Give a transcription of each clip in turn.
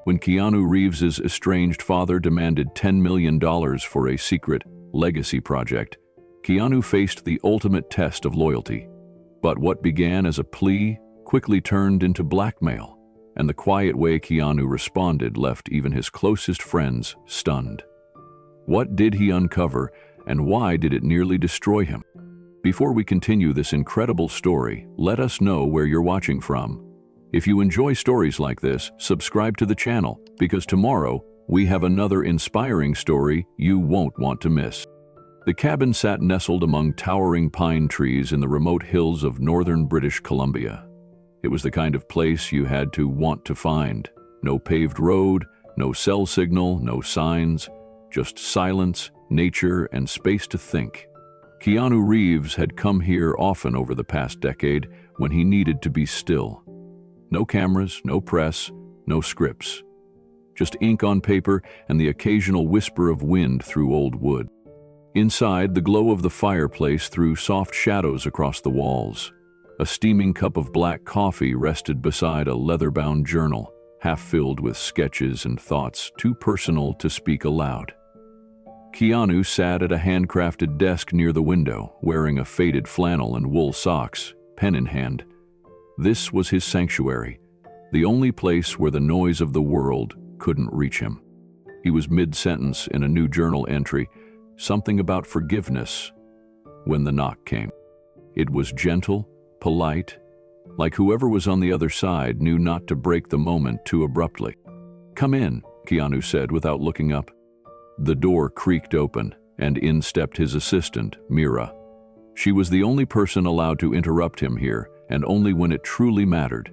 when Keanu Reeves's estranged father demanded $10 million for a secret legacy project, Keanu faced the ultimate test of loyalty. But what began as a plea quickly turned into blackmail, and the quiet way Keanu responded left even his closest friends stunned. What did he uncover, and why did it nearly destroy him? Before we continue this incredible story, let us know where you're watching from. If you enjoy stories like this, subscribe to the channel, because tomorrow we have another inspiring story you won't want to miss. The cabin sat nestled among towering pine trees in the remote hills of northern British Columbia. It was the kind of place you had to want to find. No paved road, no cell signal, no signs, just silence, nature, and space to think. Keanu Reeves had come here often over the past decade when he needed to be still. No cameras, no press, no scripts. Just ink on paper and the occasional whisper of wind through old wood. Inside, the glow of the fireplace threw soft shadows across the walls. A steaming cup of black coffee rested beside a leather-bound journal, half filled with sketches and thoughts too personal to speak aloud. Keanu sat at a handcrafted desk near the window, wearing a faded flannel and wool socks, pen in hand. This was his sanctuary, the only place where the noise of the world couldn't reach him. He was mid-sentence in a new journal entry, something about forgiveness, when the knock came. It was gentle, polite, like whoever was on the other side knew not to break the moment too abruptly. "Come in," Keanu said without looking up. The door creaked open, and in stepped his assistant, Mira. She was the only person allowed to interrupt him here, and only when it truly mattered.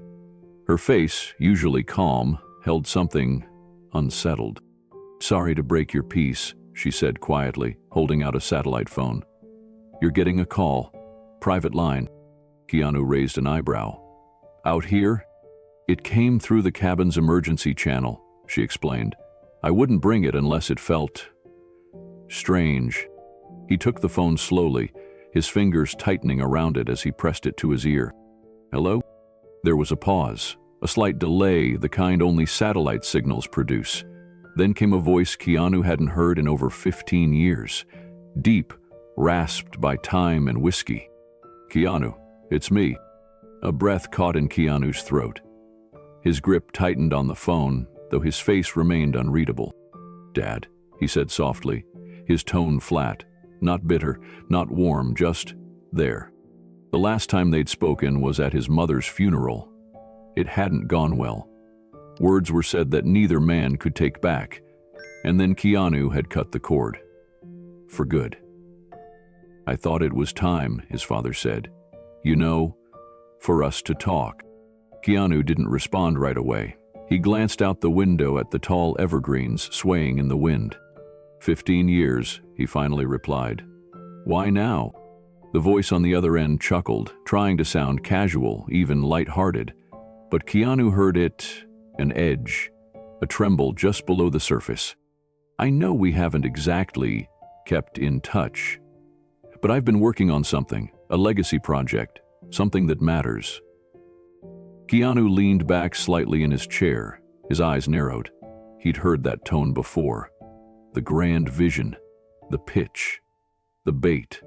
Her face, usually calm, held something unsettled. "Sorry to break your peace," she said quietly, holding out a satellite phone. "You're getting a call. Private line." Keanu raised an eyebrow. "Out here?" "It came through the cabin's emergency channel," she explained. "I wouldn't bring it unless it felt strange." He took the phone slowly, his fingers tightening around it as he pressed it to his ear. "Hello?" There was a pause, a slight delay, the kind only satellite signals produce. Then came a voice Keanu hadn't heard in over 15 years, deep, rasped by time and whiskey. "Keanu, it's me." A breath caught in Keanu's throat. His grip tightened on the phone, though his face remained unreadable. "Dad," he said softly, his tone flat, not bitter, not warm, just there. The last time they'd spoken was at his mother's funeral. It hadn't gone well. Words were said that neither man could take back, and then Keanu had cut the cord. For good. "I thought it was time," his father said. "You know, for us to talk." Keanu didn't respond right away. He glanced out the window at the tall evergreens swaying in the wind. 15 years, he finally replied. "Why now?" The voice on the other end chuckled, trying to sound casual, even light-hearted. But Keanu heard it, an edge, a tremble just below the surface. "I know we haven't exactly kept in touch, but I've been working on something, a legacy project, something that matters." Keanu leaned back slightly in his chair, his eyes narrowed. He'd heard that tone before. The grand vision, the pitch, the bait.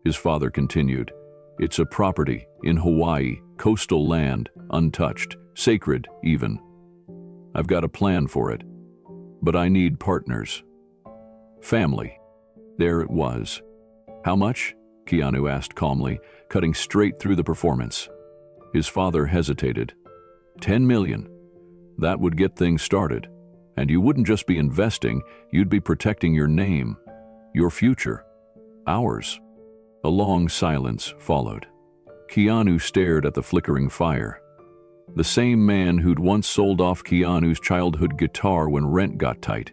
His father continued, "It's a property in Hawaii, coastal land, untouched, sacred even. I've got a plan for it, but I need partners. Family." There it was. "How much?" Keanu asked calmly, cutting straight through the performance. His father hesitated. $10 million. That would get things started. And you wouldn't just be investing, you'd be protecting your name, your future, ours. A long silence followed. Keanu stared at the flickering fire. The same man who'd once sold off Keanu's childhood guitar when rent got tight.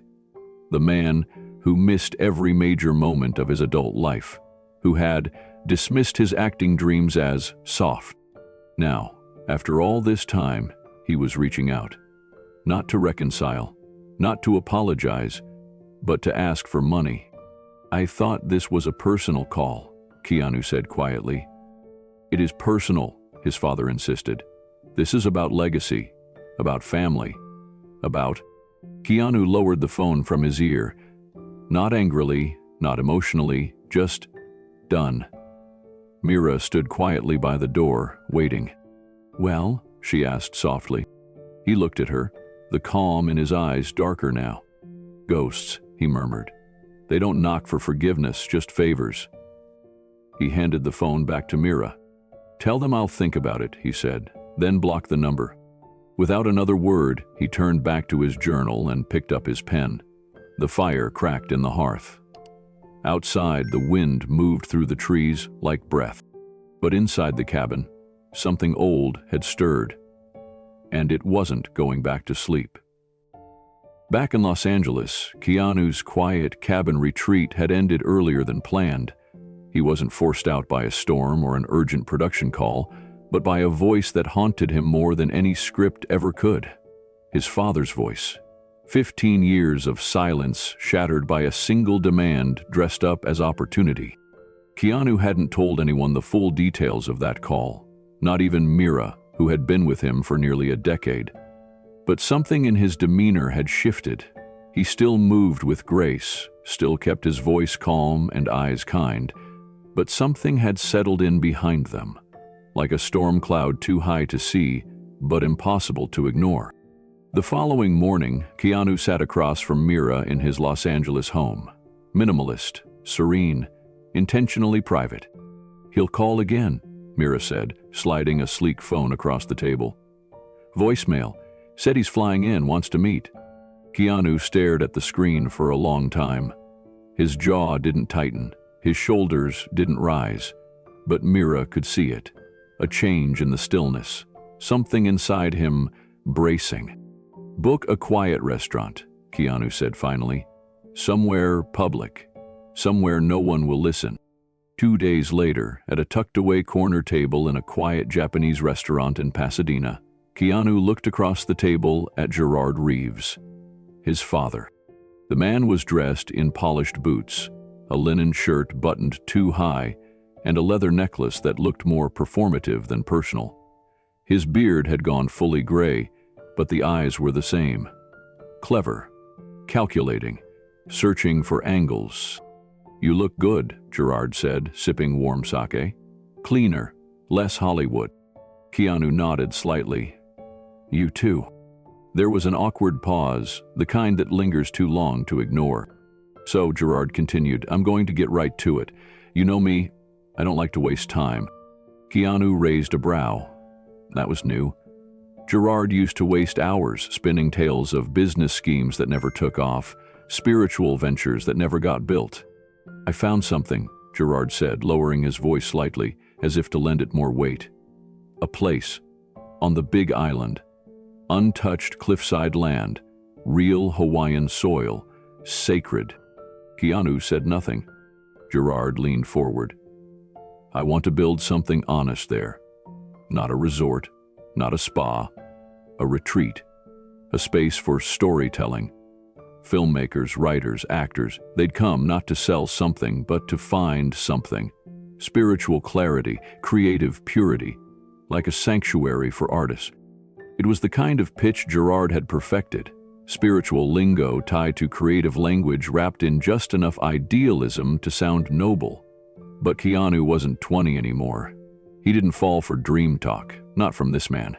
The man who missed every major moment of his adult life, who had dismissed his acting dreams as soft. Now, after all this time, he was reaching out. Not to reconcile, not to apologize, but to ask for money. "I thought this was a personal call," Keanu said quietly. "It is personal," his father insisted. "This is about legacy, about family, About? Keanu lowered the phone from his ear. Not angrily, not emotionally, just done. Mira stood quietly by the door, waiting. "Well?" she asked softly. He looked at her, the calm in his eyes darker now. "Ghosts," he murmured. "They don't knock for forgiveness, just favors." He handed the phone back to Mira. "Tell them I'll think about it," he said, then blocked the number. Without another word, he turned back to his journal and picked up his pen. The fire cracked in the hearth. Outside, the wind moved through the trees like breath. But inside the cabin, something old had stirred. And it wasn't going back to sleep. Back in Los Angeles, Keanu's quiet cabin retreat had ended earlier than planned. He wasn't forced out by a storm or an urgent production call, but by a voice that haunted him more than any script ever could. His father's voice. 15 years of silence shattered by a single demand dressed up as opportunity. Keanu hadn't told anyone the full details of that call, not even Mira, who had been with him for nearly a decade. But something in his demeanor had shifted. He still moved with grace, still kept his voice calm and eyes kind, but something had settled in behind them, like a storm cloud too high to see, but impossible to ignore. The following morning, Keanu sat across from Mira in his Los Angeles home. Minimalist, serene, intentionally private. "He'll call again," Mira said, sliding a sleek phone across the table. "Voicemail. Said he's flying in, wants to meet." Keanu stared at the screen for a long time. His jaw didn't tighten, his shoulders didn't rise, but Mira could see it. A change in the stillness, something inside him bracing. "Book a quiet restaurant," Keanu said finally. "Somewhere public. Somewhere no one will listen." 2 days later, at a tucked-away corner table in a quiet Japanese restaurant in Pasadena, Keanu looked across the table at Gerard Reeves, his father. The man was dressed in polished boots, a linen shirt buttoned too high, and a leather necklace that looked more performative than personal. His beard had gone fully gray, but the eyes were the same. Clever, calculating, searching for angles. "You look good," Gerard said, sipping warm sake. "Cleaner, less Hollywood." Keanu nodded slightly. "You too." There was an awkward pause, the kind that lingers too long to ignore. "So," Gerard continued, "I'm going to get right to it. You know me, I don't like to waste time." Keanu raised a brow. That was new. Gerard used to waste hours spinning tales of business schemes that never took off, spiritual ventures that never got built. "I found something," Gerard said, lowering his voice slightly, as if to lend it more weight. "A place. On the Big Island. Untouched cliffside land. Real Hawaiian soil. Sacred." Keanu said nothing. Gerard leaned forward. "I want to build something honest there. Not a resort, not a spa, a retreat. A space for storytelling. Filmmakers, writers, actors, they'd come not to sell something, but to find something. Spiritual clarity, creative purity, like a sanctuary for artists." It was the kind of pitch Gerard had perfected, spiritual lingo tied to creative language wrapped in just enough idealism to sound noble. But Keanu wasn't 20 anymore. He didn't fall for dream talk, not from this man.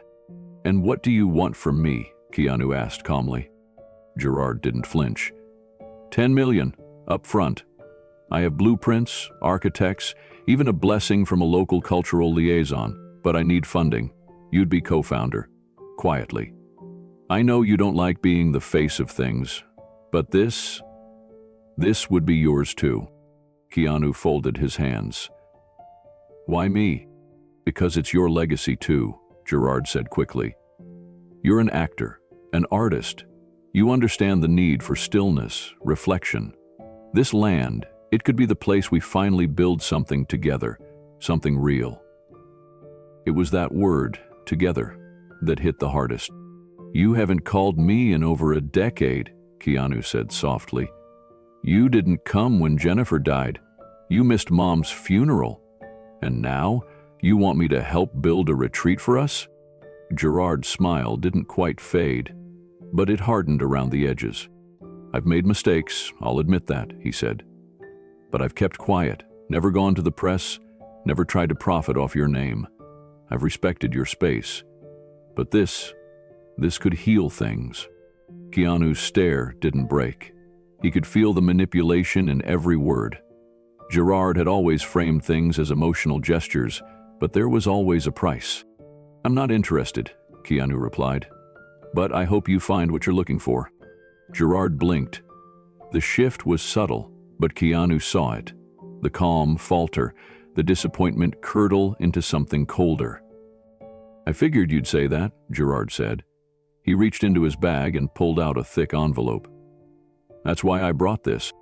"And what do you want from me?" Keanu asked calmly. Gerard didn't flinch. $10 million, up front. I have blueprints, architects, even a blessing from a local cultural liaison, but I need funding. You'd be co-founder. Quietly. I know you don't like being the face of things, but this would be yours too. Keanu folded his hands. Why me? Because it's your legacy too, Gerard said quickly. You're an actor, an artist. You understand the need for stillness, reflection. This land, it could be the place we finally build something together, something real. It was that word, together, that hit the hardest. You haven't called me in over a decade, Keanu said softly. You didn't come when Jennifer died. You missed Mom's funeral. And now, you want me to help build a retreat for us? Gerard's smile didn't quite fade. but it hardened around the edges. "I've made mistakes, I'll admit that," he said. "But I've kept quiet, never gone to the press, never tried to profit off your name. I've respected your space. But this could heal things." Keanu's stare didn't break. He could feel the manipulation in every word. Gerard had always framed things as emotional gestures, but there was always a price. "I'm not interested," Keanu replied. "But I hope you find what you're looking for." Gerard blinked. The shift was subtle, but Keanu saw it. The calm falter, the disappointment curdle into something colder. "I figured you'd say that," Gerard said. He reached into his bag and pulled out a thick envelope. "That's why I brought this."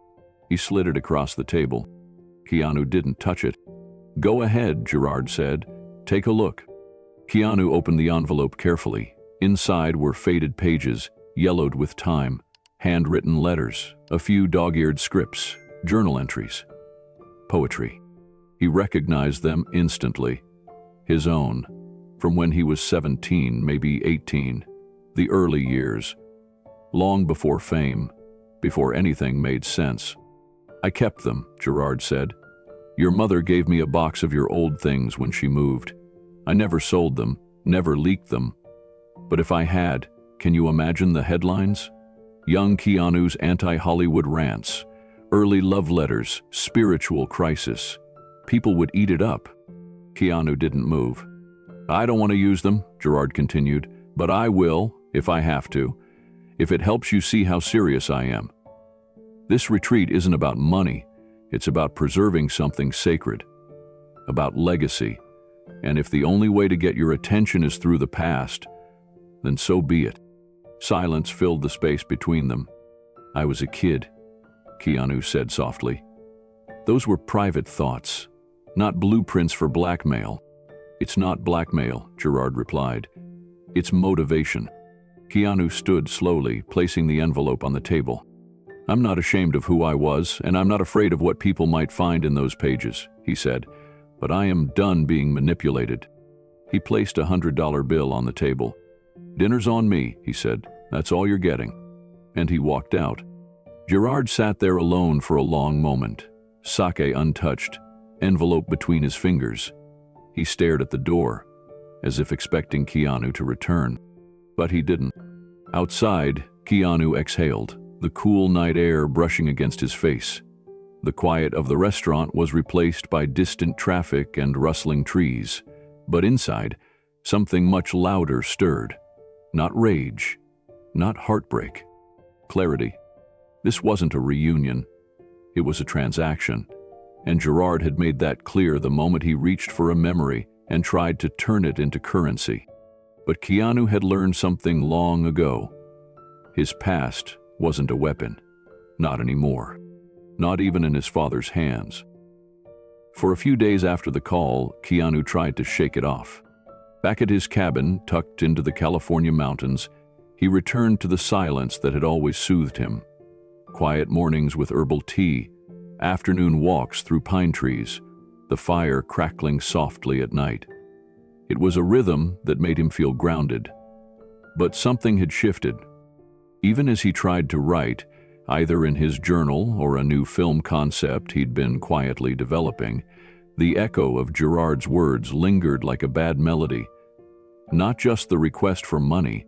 He slid it across the table. Keanu didn't touch it. "Go ahead," Gerard said. "Take a look." Keanu opened the envelope carefully. Inside were faded pages, yellowed with time, handwritten letters, a few dog-eared scripts, journal entries. Poetry. He recognized them instantly. His own, from when he was 17, maybe 18, the early years, long before fame, before anything made sense. "I kept them," Gerard said. "Your mother gave me a box of your old things when she moved. I never sold them, never leaked them. But if I had, can you imagine the headlines? Young Keanu's anti-Hollywood rants, early love letters, spiritual crisis. People would eat it up." Keanu didn't move. "I don't want to use them," Gerard continued, "but I will, if I have to, if it helps you see how serious I am. This retreat isn't about money, it's about preserving something sacred, about legacy, and if the only way to get your attention is through the past, then so be it." Silence filled the space between them. "I was a kid," Keanu said softly. "Those were private thoughts, not blueprints for blackmail." "It's not blackmail," Gerard replied. "It's motivation." Keanu stood slowly, placing the envelope on the table. "I'm not ashamed of who I was, and I'm not afraid of what people might find in those pages," he said, "but I am done being manipulated." He placed a $100 bill on the table. "Dinner's on me," he said. "That's all you're getting." And he walked out. Gerard sat there alone for a long moment, sake untouched, envelope between his fingers. He stared at the door, as if expecting Keanu to return. But he didn't. Outside, Keanu exhaled, the cool night air brushing against his face. The quiet of the restaurant was replaced by distant traffic and rustling trees. But inside, something much louder stirred. Not rage, not heartbreak. Clarity. This wasn't a reunion. It was a transaction. And Gerard had made that clear the moment he reached for a memory and tried to turn it into currency. But Keanu had learned something long ago. His past wasn't a weapon. Not anymore. Not even in his father's hands. For a few days after the call, Keanu tried to shake it off. Back at his cabin, tucked into the California mountains, he returned to the silence that had always soothed him. Quiet mornings with herbal tea, afternoon walks through pine trees, the fire crackling softly at night. It was a rhythm that made him feel grounded. But something had shifted. Even as he tried to write, either in his journal or a new film concept he'd been quietly developing, the echo of Gerard's words lingered like a bad melody. Not just the request for money,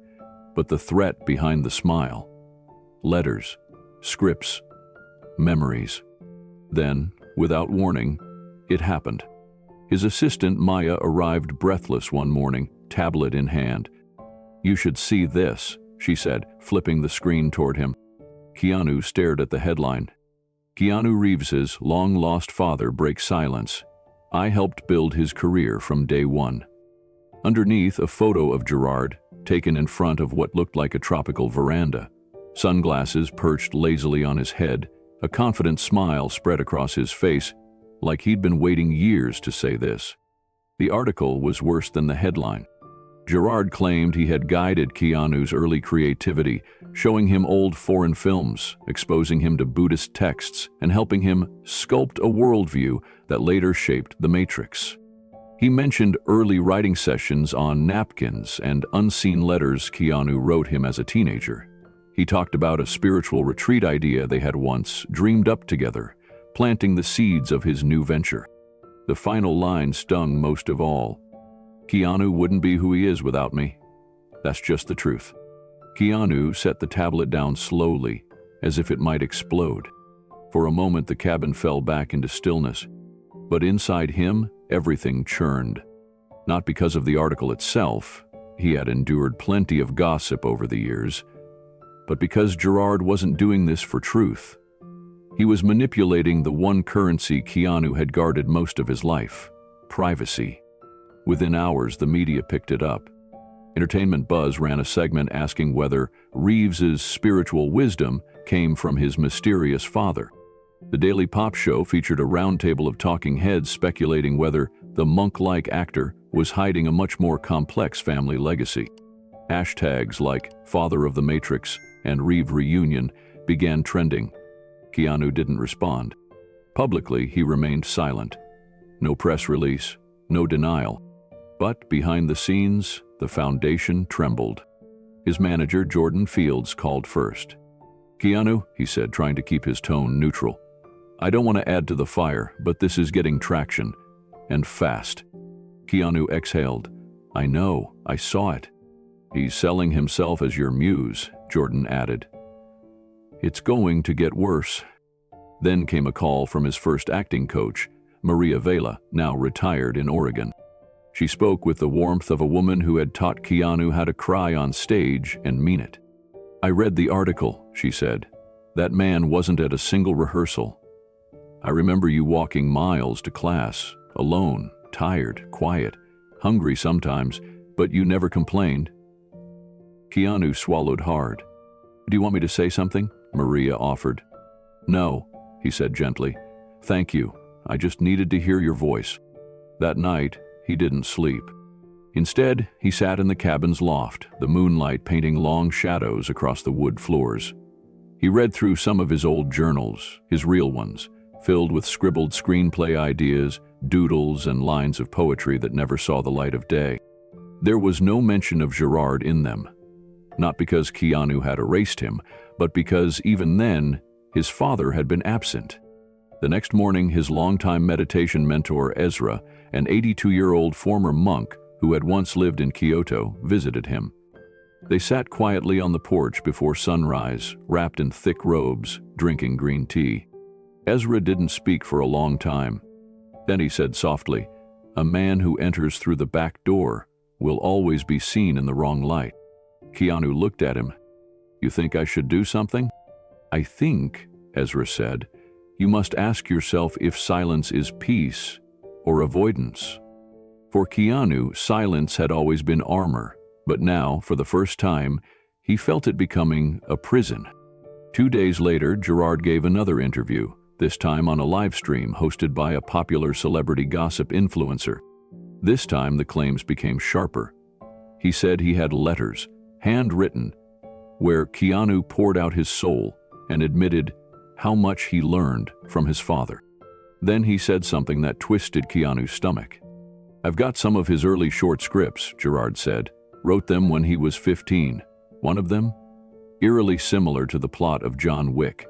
but the threat behind the smile. Letters, scripts, memories. Then, without warning, it happened. His assistant Maya arrived breathless one morning, tablet in hand. "You should see this," she said, flipping the screen toward him. Keanu stared at the headline. "Keanu Reeves's long-lost father breaks silence. I helped build his career from day one." Underneath, a photo of Gerard, taken in front of what looked like a tropical veranda. Sunglasses perched lazily on his head, a confident smile spread across his face, like he'd been waiting years to say this. The article was worse than the headline. Gerard claimed he had guided Keanu's early creativity, showing him old foreign films, exposing him to Buddhist texts, and helping him sculpt a worldview that later shaped The Matrix. He mentioned early writing sessions on napkins and unseen letters Keanu wrote him as a teenager. He talked about a spiritual retreat idea they had once dreamed up together, planting the seeds of his new venture. The final line stung most of all. Keanu wouldn't be who he is without me. That's just the truth. Keanu set the tablet down slowly, as if it might explode. For a moment, the cabin fell back into stillness. But inside him, everything churned. Not because of the article itself, he had endured plenty of gossip over the years, but because Gerard wasn't doing this for truth. He was manipulating the one currency Keanu had guarded most of his life: privacy. Within hours, the media picked it up. Entertainment Buzz ran a segment asking whether Reeves's spiritual wisdom came from his mysterious father. The Daily Pop Show featured a roundtable of talking heads speculating whether the monk-like actor was hiding a much more complex family legacy. Hashtags like Father of the Matrix and Reeve Reunion began trending. Keanu didn't respond. Publicly, he remained silent. No press release, no denial. But behind the scenes, the foundation trembled. His manager, Jordan Fields, called first. "Keanu," he said, trying to keep his tone neutral, "I don't want to add to the fire, but this is getting traction. And fast." Keanu exhaled. "I know, I saw it." "He's selling himself as your muse," Jordan added. "It's going to get worse." Then came a call from his first acting coach, Maria Vela, now retired in Oregon. She spoke with the warmth of a woman who had taught Keanu how to cry on stage and mean it. "I read the article," she said. "That man wasn't at a single rehearsal. I remember you walking miles to class, alone, tired, quiet, hungry sometimes, but you never complained." Keanu swallowed hard. "Do you want me to say something?" Maria offered. "No," he said gently. "Thank you. I just needed to hear your voice." That night, he didn't sleep. Instead, he sat in the cabin's loft, the moonlight painting long shadows across the wood floors. He read through some of his old journals, his real ones, filled with scribbled screenplay ideas, doodles, and lines of poetry that never saw the light of day. There was no mention of Gerard in them. Not because Keanu had erased him, but because even then, his father had been absent. The next morning, his longtime meditation mentor, Ezra, an 82-year-old former monk who had once lived in Kyoto, visited him. They sat quietly on the porch before sunrise, wrapped in thick robes, drinking green tea. Ezra didn't speak for a long time. Then he said softly, "A man who enters through the back door will always be seen in the wrong light." Keanu looked at him. "You think I should do something?" "I think," Ezra said, "you must ask yourself if silence is peace or avoidance." For Keanu, silence had always been armor, but now, for the first time, he felt it becoming a prison. 2 days later, Gerard gave another interview, this time on a live stream hosted by a popular celebrity gossip influencer. This time, the claims became sharper. He said he had letters, handwritten, where Keanu poured out his soul and admitted how much he learned from his father. Then he said something that twisted Keanu's stomach. "I've got some of his early short scripts," Gerard said. "Wrote them when he was 15. One of them? Eerily similar to the plot of John Wick.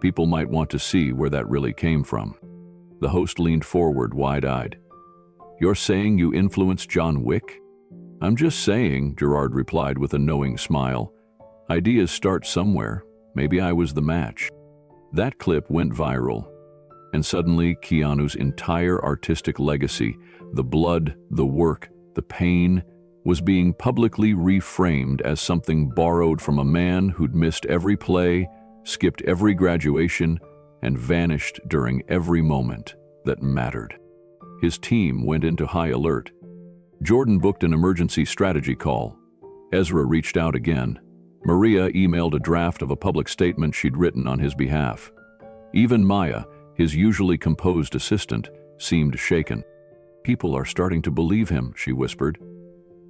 People might want to see where that really came from." The host leaned forward, wide-eyed. "You're saying you influenced John Wick?" "I'm just saying," Gerard replied with a knowing smile. "Ideas start somewhere. Maybe I was the match." That clip went viral. And suddenly, Keanu's entire artistic legacy, the blood, the work, the pain, was being publicly reframed as something borrowed from a man who'd missed every play, skipped every graduation, and vanished during every moment that mattered. His team went into high alert. Jordan booked an emergency strategy call. Ezra reached out again. Maria emailed a draft of a public statement she'd written on his behalf. Even Maya, his usually composed assistant, seemed shaken. "People are starting to believe him," she whispered.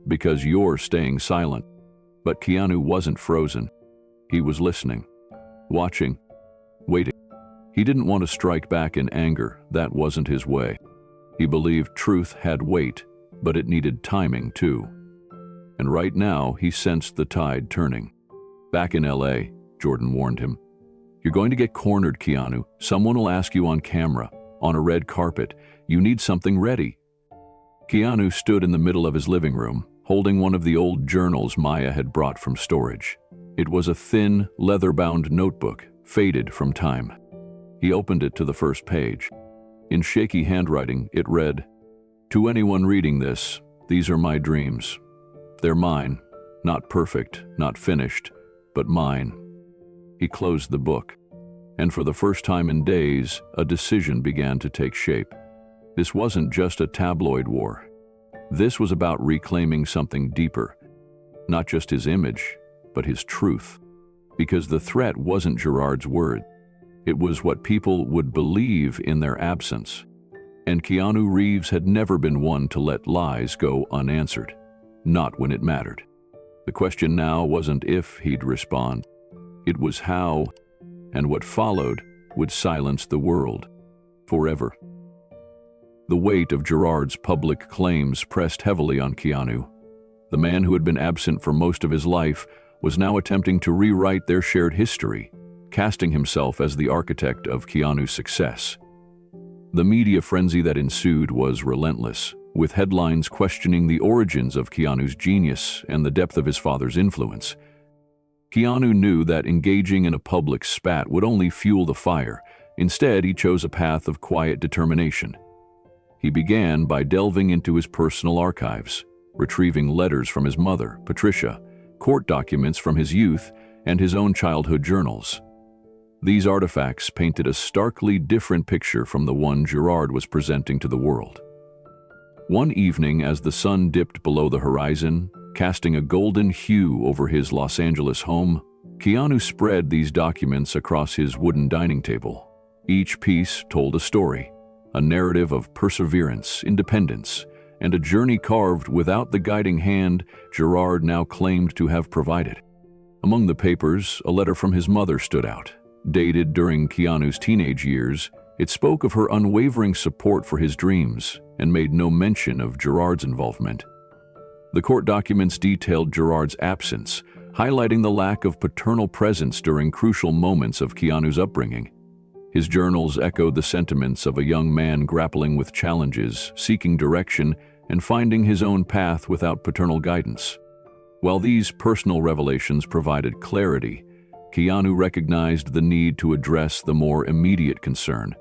"Because you're staying silent." But Keanu wasn't frozen. He was listening, watching, waiting. He didn't want to strike back in anger. That wasn't his way. He believed truth had weight, but it needed timing too. And right now, he sensed the tide turning. Back in LA, Jordan warned him, "You're going to get cornered, Keanu. Someone will ask you on camera, on a red carpet. You need something ready." Keanu stood in the middle of his living room, holding one of the old journals Maya had brought from storage. It was a thin, leather-bound notebook, faded from time. He opened it to the first page. In shaky handwriting, it read, "To anyone reading this, these are my dreams. They're mine, not perfect, not finished, but mine." He closed the book, and for the first time in days, a decision began to take shape. This wasn't just a tabloid war. This was about reclaiming something deeper, not just his image, but his truth. Because the threat wasn't Gerard's word. It was what people would believe in their absence. And Keanu Reeves had never been one to let lies go unanswered, not when it mattered. The question now wasn't if he'd respond. It was how, and what followed would silence the world forever. The weight of Gerard's public claims pressed heavily on Keanu. The man who had been absent for most of his life was now attempting to rewrite their shared history, casting himself as the architect of Keanu's success. The media frenzy that ensued was relentless, with headlines questioning the origins of Keanu's genius and the depth of his father's influence. Keanu knew that engaging in a public spat would only fuel the fire. Instead, he chose a path of quiet determination. He began by delving into his personal archives, retrieving letters from his mother, Patricia, court documents from his youth, and his own childhood journals. These artifacts painted a starkly different picture from the one Gerard was presenting to the world. One evening, as the sun dipped below the horizon, casting a golden hue over his Los Angeles home, Keanu spread these documents across his wooden dining table. Each piece told a story, a narrative of perseverance, independence, and a journey carved without the guiding hand Gerard now claimed to have provided. Among the papers, a letter from his mother stood out. Dated during Keanu's teenage years, it spoke of her unwavering support for his dreams and made no mention of Gerard's involvement. The court documents detailed Gerard's absence, highlighting the lack of paternal presence during crucial moments of Keanu's upbringing. His journals echoed the sentiments of a young man grappling with challenges, seeking direction, and finding his own path without paternal guidance. While these personal revelations provided clarity, Keanu recognized the need to address the more immediate concern: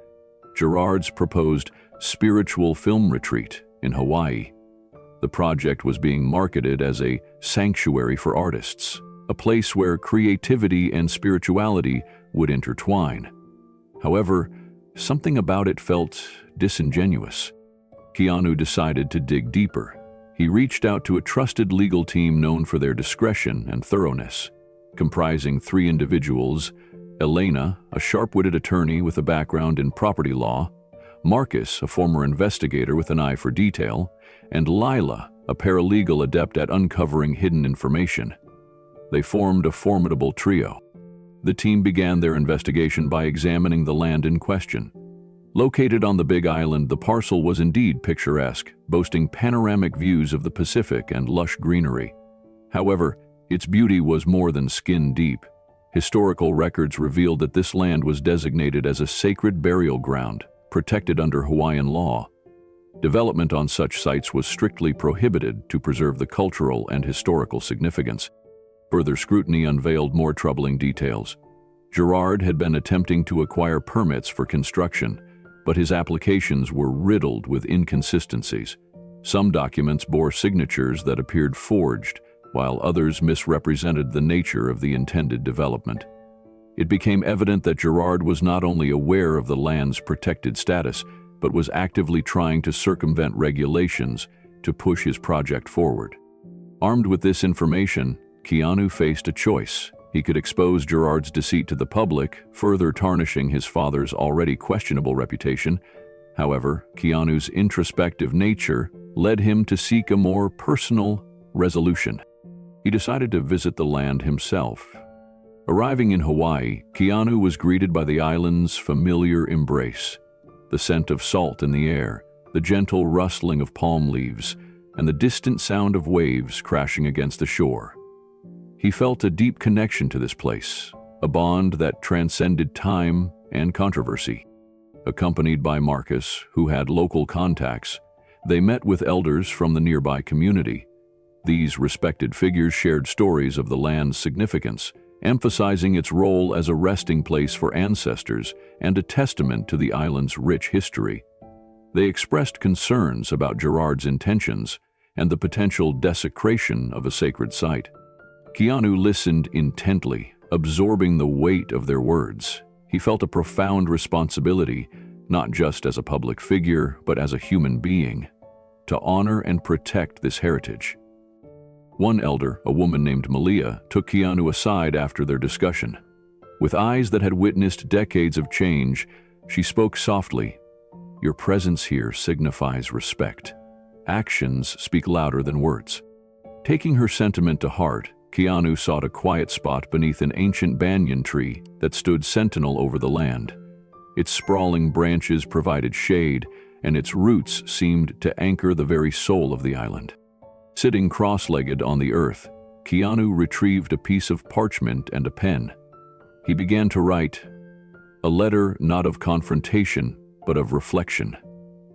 Gerard's proposed spiritual film retreat in Hawaii. The project was being marketed as a sanctuary for artists, a place where creativity and spirituality would intertwine. However, something about it felt disingenuous. Keanu decided to dig deeper. He reached out to a trusted legal team known for their discretion and thoroughness, comprising 3 individuals: Elena, a sharp-witted attorney with a background in property law; Marcus, a former investigator with an eye for detail; and Lila, a paralegal adept at uncovering hidden information. They formed a formidable trio. The team began their investigation by examining the land in question. Located on the Big Island, the parcel was indeed picturesque, boasting panoramic views of the Pacific and lush greenery. However, its beauty was more than skin-deep. Historical records revealed that this land was designated as a sacred burial ground, protected under Hawaiian law. Development on such sites was strictly prohibited to preserve the cultural and historical significance. Further scrutiny unveiled more troubling details. Gerard had been attempting to acquire permits for construction, but his applications were riddled with inconsistencies. Some documents bore signatures that appeared forged, while others misrepresented the nature of the intended development. It became evident that Gerard was not only aware of the land's protected status, but was actively trying to circumvent regulations to push his project forward. Armed with this information, Keanu faced a choice. He could expose Gerard's deceit to the public, further tarnishing his father's already questionable reputation. However, Keanu's introspective nature led him to seek a more personal resolution. He decided to visit the land himself. Arriving in Hawaii, Keanu was greeted by the island's familiar embrace. The scent of salt in the air, the gentle rustling of palm leaves, and the distant sound of waves crashing against the shore. He felt a deep connection to this place, a bond that transcended time and controversy. Accompanied by Marcus, who had local contacts, they met with elders from the nearby community. These respected figures shared stories of the land's significance, emphasizing its role as a resting place for ancestors and a testament to the island's rich history. They expressed concerns about Gerard's intentions and the potential desecration of a sacred site. Keanu listened intently, absorbing the weight of their words. He felt a profound responsibility, not just as a public figure, but as a human being, to honor and protect this heritage. One elder, a woman named Malia, took Keanu aside after their discussion. With eyes that had witnessed decades of change, she spoke softly. "Your presence here signifies respect. Actions speak louder than words." Taking her sentiment to heart, Keanu sought a quiet spot beneath an ancient banyan tree that stood sentinel over the land. Its sprawling branches provided shade, and its roots seemed to anchor the very soul of the island. Sitting cross-legged on the earth, Keanu retrieved a piece of parchment and a pen. He began to write, a letter not of confrontation, but of reflection.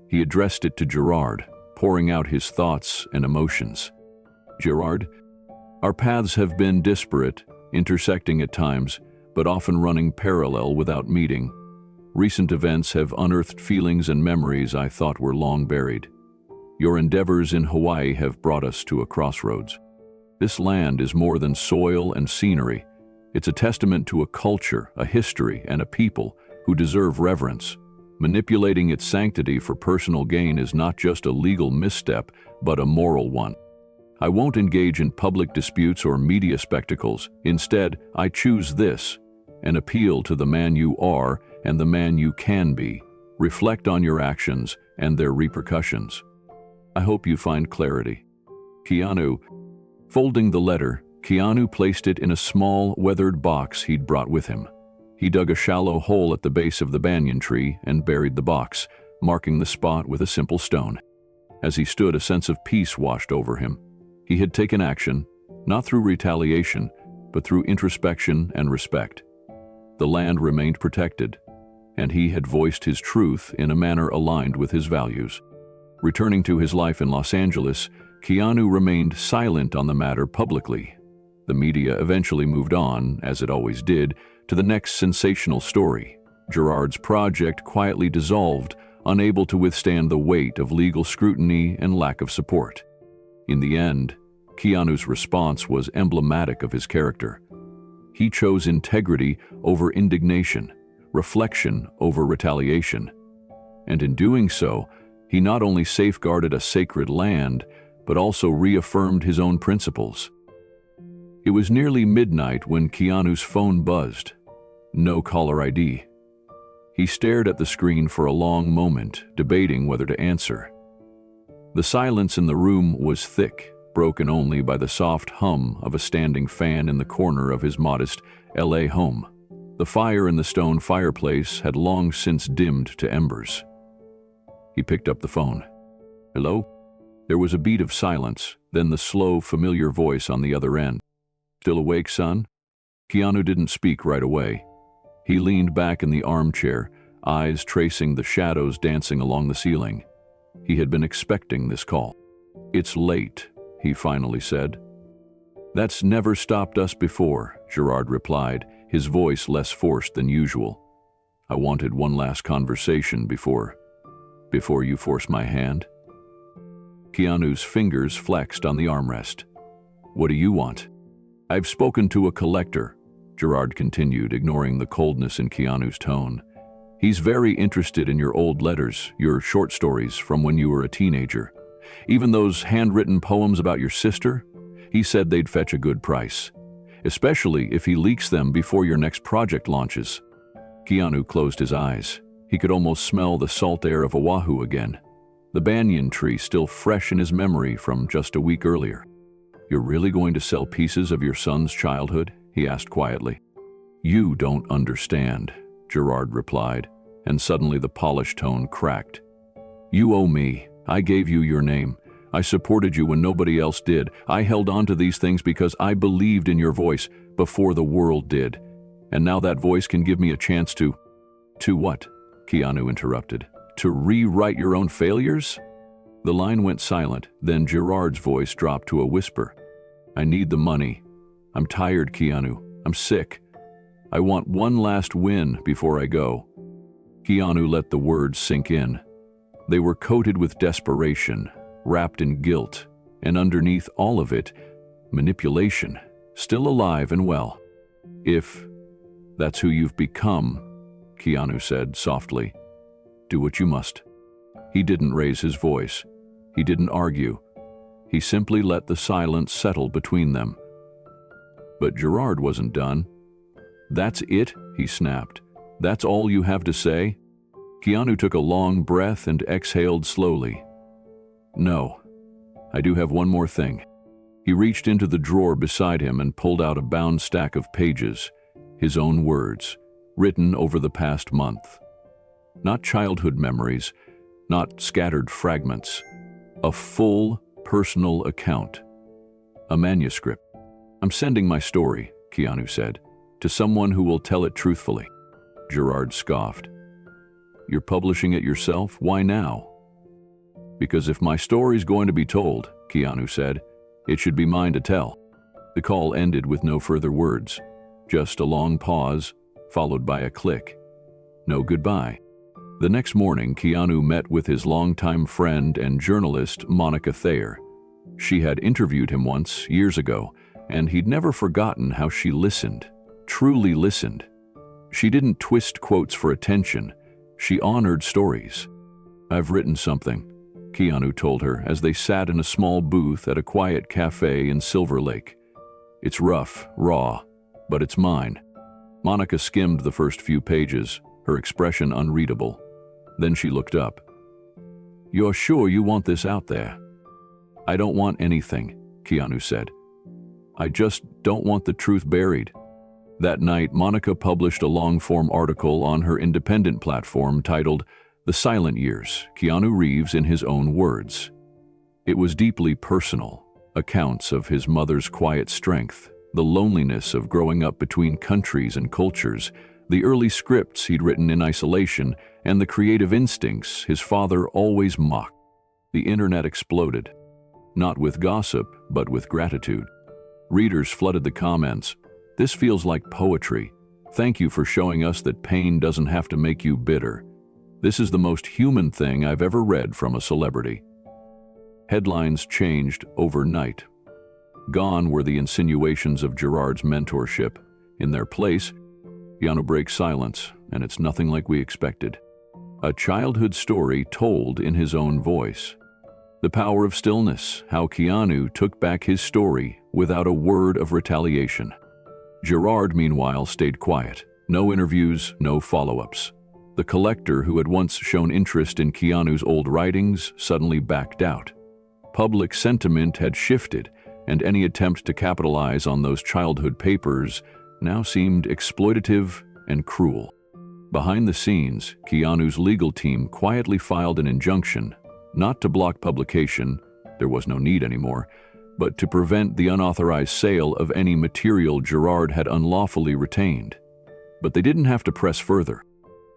He addressed it to Gerard, pouring out his thoughts and emotions. "Gerard, our paths have been disparate, intersecting at times, but often running parallel without meeting. Recent events have unearthed feelings and memories I thought were long buried. Your endeavors in Hawaii have brought us to a crossroads. This land is more than soil and scenery. It's a testament to a culture, a history, and a people who deserve reverence. Manipulating its sanctity for personal gain is not just a legal misstep, but a moral one. I won't engage in public disputes or media spectacles. Instead, I choose this, an appeal to the man you are and the man you can be. Reflect on your actions and their repercussions. I hope you find clarity." Keanu. Folding the letter, Keanu placed it in a small, weathered box he'd brought with him. He dug a shallow hole at the base of the banyan tree and buried the box, marking the spot with a simple stone. As he stood, a sense of peace washed over him. He had taken action, not through retaliation, but through introspection and respect. The land remained protected, and he had voiced his truth in a manner aligned with his values. Returning to his life in Los Angeles, Keanu remained silent on the matter publicly. The media eventually moved on, as it always did, to the next sensational story. Gerard's project quietly dissolved, unable to withstand the weight of legal scrutiny and lack of support. In the end, Keanu's response was emblematic of his character. He chose integrity over indignation, reflection over retaliation. And in doing so, he not only safeguarded a sacred land, but also reaffirmed his own principles. It was nearly midnight when Keanu's phone buzzed. No caller ID. He stared at the screen for a long moment, debating whether to answer. The silence in the room was thick, broken only by the soft hum of a standing fan in the corner of his modest LA home. The fire in the stone fireplace had long since dimmed to embers. He picked up the phone. "Hello?" There was a beat of silence, then the slow, familiar voice on the other end. "Still awake, son?" Keanu didn't speak right away. He leaned back in the armchair, eyes tracing the shadows dancing along the ceiling. He had been expecting this call. "It's late," he finally said. "That's never stopped us before," Gerard replied, his voice less forced than usual. "I wanted one last conversation before you force my hand." Keanu's fingers flexed on the armrest. "What do you want?" "I've spoken to a collector," Gerard continued, ignoring the coldness in Keanu's tone. "He's very interested in your old letters, your short stories from when you were a teenager. Even those handwritten poems about your sister. He said they'd fetch a good price, especially if he leaks them before your next project launches." Keanu closed his eyes. He could almost smell the salt air of Oahu again, the banyan tree still fresh in his memory from just a week earlier. "You're really going to sell pieces of your son's childhood?" he asked quietly. "You don't understand," Gerard replied, and suddenly the polished tone cracked. You owe me. I gave you your name. I supported you when nobody else did. I held on to these things because I believed in your voice before the world did. And now that voice can give me a chance to... To what? Keanu interrupted. To rewrite your own failures? The line went silent, then Gerard's voice dropped to a whisper. I need the money. I'm tired, Keanu. I'm sick. I want one last win before I go. Keanu let the words sink in. They were coated with desperation, wrapped in guilt, and underneath all of it, manipulation, still alive and well. If that's who you've become, Keanu said softly, do what you must. He didn't raise his voice. He didn't argue. He simply let the silence settle between them. But Gerard wasn't done. That's it, he snapped. That's all you have to say? Keanu took a long breath and exhaled slowly. No, I do have one more thing. He reached into the drawer beside him and pulled out a bound stack of pages, his own words, written over the past month. Not childhood memories, not scattered fragments. A full, personal account. A manuscript. I'm sending my story, Keanu said, to someone who will tell it truthfully. Gerard scoffed. You're publishing it yourself? Why now? Because if my story's going to be told, Keanu said, it should be mine to tell. The call ended with no further words, just a long pause, followed by a click. No goodbye. The next morning, Keanu met with his longtime friend and journalist, Monica Thayer. She had interviewed him once, years ago, and he'd never forgotten how she listened, truly listened. She didn't twist quotes for attention. She honored stories. I've written something, Keanu told her as they sat in a small booth at a quiet cafe in Silver Lake. It's rough, raw, but it's mine. Monica skimmed the first few pages, her expression unreadable. Then she looked up. You're sure you want this out there? I don't want anything, Keanu said. I just don't want the truth buried. That night, Monica published a long-form article on her independent platform titled The Silent Years, Keanu Reeves in His Own Words. It was deeply personal, accounts of his mother's quiet strength, the loneliness of growing up between countries and cultures, the early scripts he'd written in isolation, and the creative instincts his father always mocked. The internet exploded, not with gossip, but with gratitude. Readers flooded the comments. This feels like poetry. Thank you for showing us that pain doesn't have to make you bitter. This is the most human thing I've ever read from a celebrity. Headlines changed overnight. Gone were the insinuations of Gerard's mentorship. In their place, Keanu breaks silence, and it's nothing like we expected. A childhood story told in his own voice. The power of stillness, how Keanu took back his story without a word of retaliation. Gerard, meanwhile, stayed quiet. No interviews, no follow-ups. The collector who had once shown interest in Keanu's old writings suddenly backed out. Public sentiment had shifted, and any attempt to capitalize on those childhood papers now seemed exploitative and cruel. Behind the scenes, Keanu's legal team quietly filed an injunction, not to block publication, there was no need anymore, but to prevent the unauthorized sale of any material Gerard had unlawfully retained. But they didn't have to press further.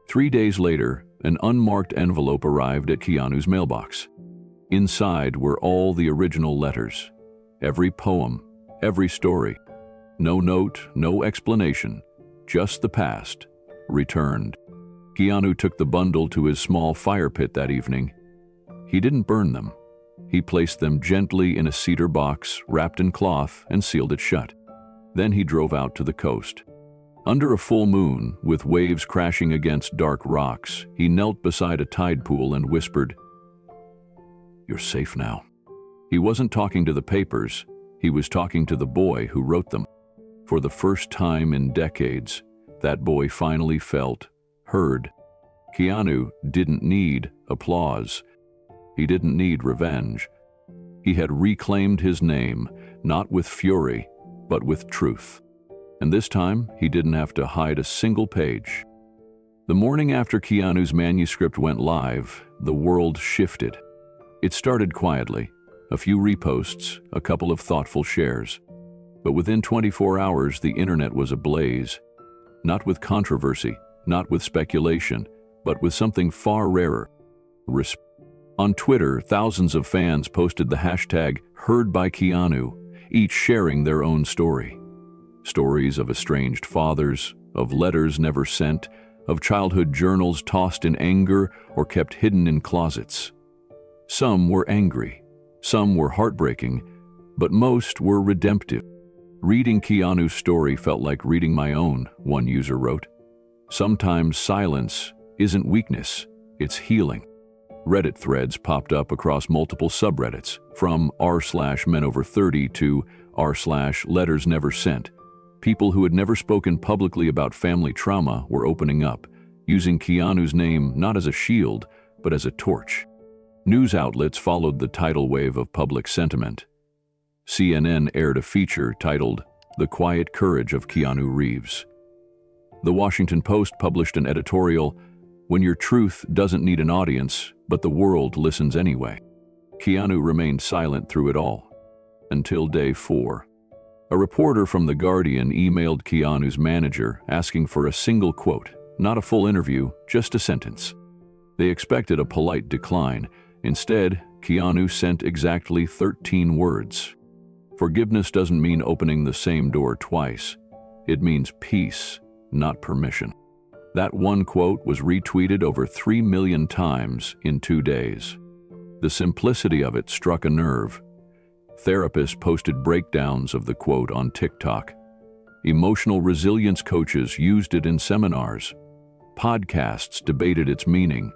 3 days later, an unmarked envelope arrived at Keanu's mailbox. Inside were all the original letters, every poem, every story. No note, no explanation, just the past, returned. Keanu took the bundle to his small fire pit that evening. He didn't burn them. He placed them gently in a cedar box, wrapped in cloth, and sealed it shut. Then he drove out to the coast. Under a full moon, with waves crashing against dark rocks, he knelt beside a tide pool and whispered, "You're safe now." He wasn't talking to the papers. He was talking to the boy who wrote them. For the first time in decades, that boy finally felt heard. Keanu didn't need applause. He didn't need revenge. He had reclaimed his name, not with fury, but with truth. And this time, he didn't have to hide a single page. The morning after Keanu's manuscript went live, the world shifted. It started quietly, a few reposts, a couple of thoughtful shares. But within 24 hours, the internet was ablaze. Not with controversy, not with speculation, but with something far rarer. On Twitter, thousands of fans posted the hashtag #HeardByKeanu, each sharing their own story. Stories of estranged fathers, of letters never sent, of childhood journals tossed in anger or kept hidden in closets. Some were angry, some were heartbreaking, but most were redemptive. Reading Keanu's story felt like reading my own, one user wrote. Sometimes silence isn't weakness, it's healing. Reddit threads popped up across multiple subreddits, from r/men-over-30 to r/letters never sent. People who had never spoken publicly about family trauma were opening up, using Keanu's name not as a shield, but as a torch. News outlets followed the tidal wave of public sentiment. CNN aired a feature titled "The Quiet Courage of Keanu Reeves." The Washington Post published an editorial, "When your truth doesn't need an audience, but the world listens anyway." Keanu remained silent through it all, until day 4. A reporter from The Guardian emailed Keanu's manager asking for a single quote, not a full interview, just a sentence. They expected a polite decline. Instead, Keanu sent exactly 13 words. Forgiveness doesn't mean opening the same door twice. It means peace, not permission. That one quote was retweeted over 3 million times in 2 days. The simplicity of it struck a nerve. Therapists posted breakdowns of the quote on TikTok. Emotional resilience coaches used it in seminars. Podcasts debated its meaning.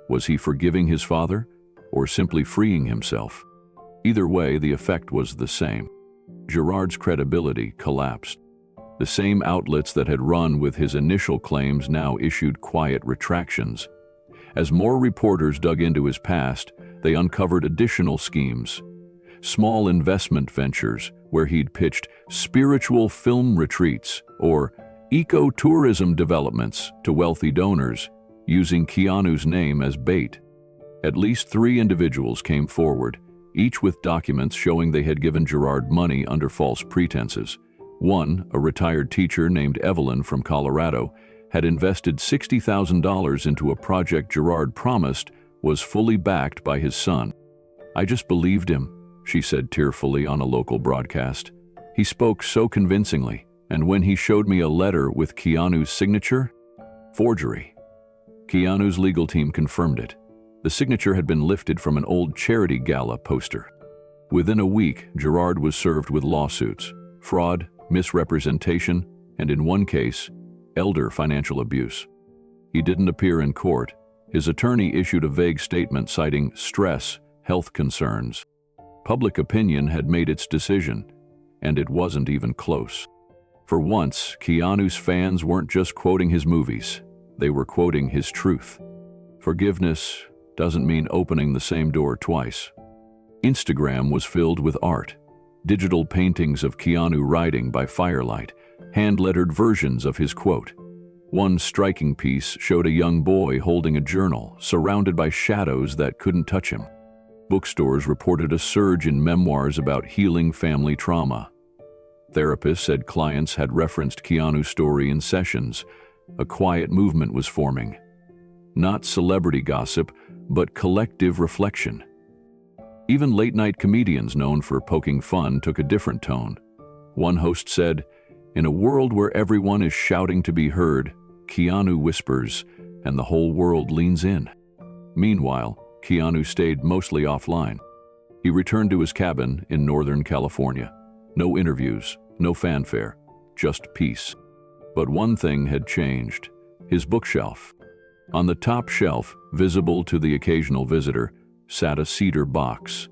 Was he forgiving his father, or simply freeing himself? Either way, the effect was the same. Gerard's credibility collapsed. The same outlets that had run with his initial claims now issued quiet retractions. As more reporters dug into his past, they uncovered additional schemes. Small investment ventures where he'd pitched spiritual film retreats or eco-tourism developments to wealthy donors, using Keanu's name as bait. At least 3 individuals came forward, each with documents showing they had given Gerard money under false pretenses. One, a retired teacher named Evelyn from Colorado, had invested $60,000 into a project Gerard promised was fully backed by his son. "I just believed him," she said tearfully on a local broadcast. "He spoke so convincingly, and when he showed me a letter with Keanu's signature, forgery." Keanu's legal team confirmed it. The signature had been lifted from an old charity gala poster. Within a week, Gerard was served with lawsuits, fraud, misrepresentation, and in one case, elder financial abuse. He didn't appear in court. His attorney issued a vague statement citing stress, health concerns. Public opinion had made its decision, and it wasn't even close. For once, Keanu's fans weren't just quoting his movies, they were quoting his truth. Forgiveness doesn't mean opening the same door twice. Instagram was filled with art, digital paintings of Keanu riding by firelight, hand-lettered versions of his quote. One striking piece showed a young boy holding a journal, surrounded by shadows that couldn't touch him. Bookstores reported a surge in memoirs about healing family trauma. Therapists said clients had referenced Keanu's story in sessions. A quiet movement was forming. Not celebrity gossip, but collective reflection. Even late-night comedians known for poking fun took a different tone. One host said, "In a world where everyone is shouting to be heard, Keanu whispers, and the whole world leans in." Meanwhile, Keanu stayed mostly offline. He returned to his cabin in Northern California. No interviews, no fanfare, just peace. But one thing had changed: his bookshelf. On the top shelf, visible to the occasional visitor, sat a cedar box,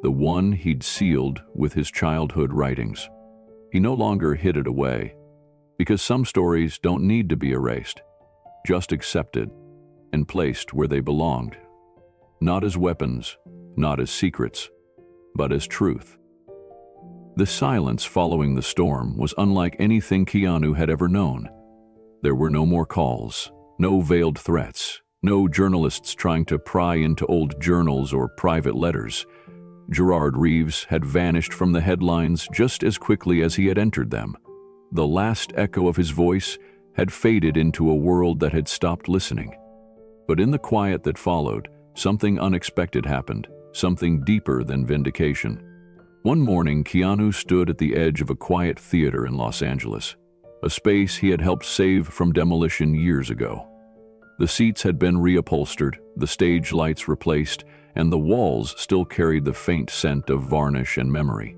the one he'd sealed with his childhood writings. He no longer hid it away, because some stories don't need to be erased, just accepted and placed where they belonged. Not as weapons, not as secrets, but as truth. The silence following the storm was unlike anything Keanu had ever known. There were no more calls, no veiled threats, No journalists trying to pry into old journals or private letters. Gerard Reeves had vanished from the headlines just as quickly as he had entered them. The last echo of his voice had faded into a world that had stopped listening. But in the quiet that followed, something unexpected happened, something deeper than vindication. One morning, Keanu stood at the edge of a quiet theater in Los Angeles, a space he had helped save from demolition years ago. The seats had been reupholstered, the stage lights replaced, and the walls still carried the faint scent of varnish and memory.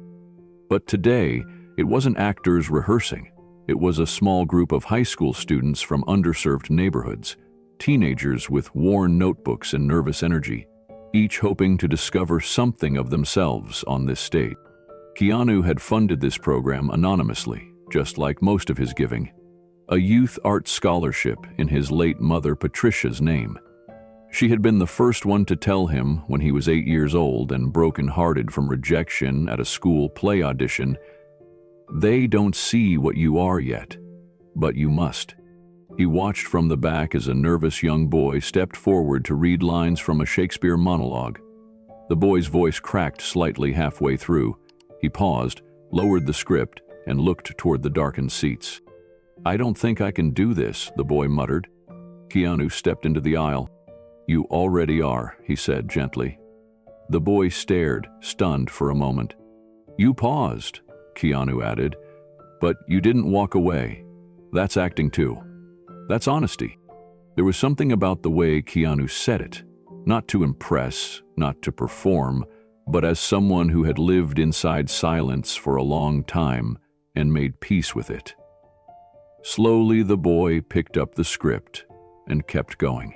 But today, it wasn't actors rehearsing. It was a small group of high school students from underserved neighborhoods, teenagers with worn notebooks and nervous energy, each hoping to discover something of themselves on this stage. Keanu had funded this program anonymously, just like most of his giving. A youth art scholarship in his late mother Patricia's name. She had been the first one to tell him when he was 8 years old and broken-hearted from rejection at a school play audition, "They don't see what you are yet, but you must." He watched from the back as a nervous young boy stepped forward to read lines from a Shakespeare monologue. The boy's voice cracked slightly halfway through. He paused, lowered the script, and looked toward the darkened seats. "I don't think I can do this," the boy muttered. Keanu stepped into the aisle. "You already are," he said gently. The boy stared, stunned for a moment. "You paused," Keanu added, "but you didn't walk away. That's acting too. That's honesty." There was something about the way Keanu said it, not to impress, not to perform, but as someone who had lived inside silence for a long time and made peace with it. Slowly, the boy picked up the script and kept going.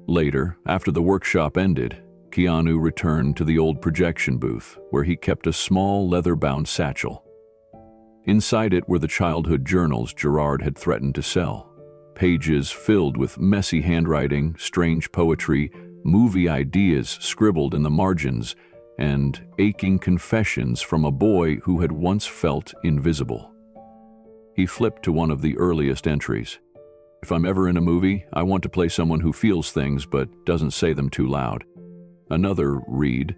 Later, after the workshop ended, Keanu returned to the old projection booth where he kept a small leather-bound satchel. Inside it were the childhood journals Gerard had threatened to sell, pages filled with messy handwriting, strange poetry, movie ideas scribbled in the margins, and aching confessions from a boy who had once felt invisible. He flipped to one of the earliest entries. "If I'm ever in a movie, I want to play someone who feels things but doesn't say them too loud." Another read,